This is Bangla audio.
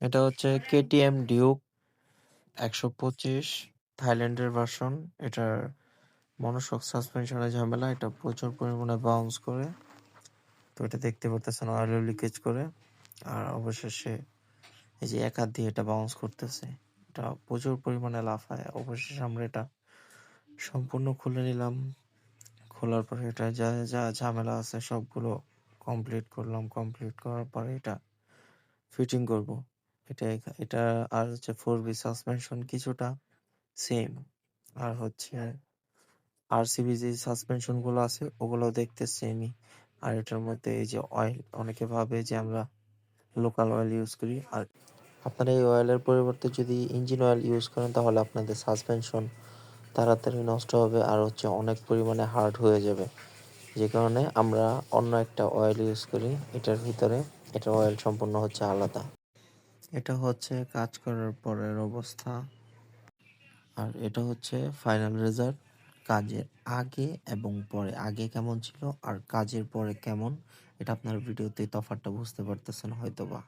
এটা হচ্ছে কেটিএম ডিউক 125 থাইল্যান্ডের ভার্সন। এটার মনোশক সাসপেনশনের ঝামেলা, এটা প্রচুর পরিমাণে বাউন্স করে। তো এটা দেখতে পারতেছেন অয়েল লিকেজ করে। আর অবশেষে এই যে এক হাত দিয়ে এটা বাউন্স করতেছে, এটা প্রচুর পরিমাণে লাফায়। অবশেষে আমরা এটা সম্পূর্ণ খুলে নিলাম। খোলার পরে এটা যা যা ঝামেলা আছে সবগুলো কমপ্লিট করলাম। কমপ্লিট করার পরে এটা ফিটিং করব। এটা আর হচ্ছে 4V সাসপেনশন কিছুটা সেম। আর হচ্ছে আরসিবি যে সাসপেনশন গুলো আছে ওগুলো দেখতে সেমই। আর এটার মধ্যে এই যে অয়েল, অনেকে ভাবে যে আমরা লোকাল অয়েল ইউজ করি। আর আপনারা এই অয়েলের পরিবর্তে যদি ইঞ্জিন অয়েল ইউজ করেন তাহলে আপনাদের সাসপেনশন তাড়াতাড়ি নষ্ট হবে আর হচ্ছে অনেক পরিমাণে হার্ড হয়ে যাবে। যে কারণে আমরা অন্য একটা অয়েল ইউজ করি এটার ভিতরে। এটার অয়েল সম্পূর্ণ হচ্ছে আলাদা। এটা হচ্ছে কাজ করার পরের অবস্থা। আর এটা হচ্ছে ফাইনাল রেজাল্ট। কাজের আগে এবং পরে, আগে কেমন ছিল আর কাজের পরে কেমন, এটা আপনার ভিডিওতে তফাৎটা বুঝতে পারতেছেন হয়তোবা।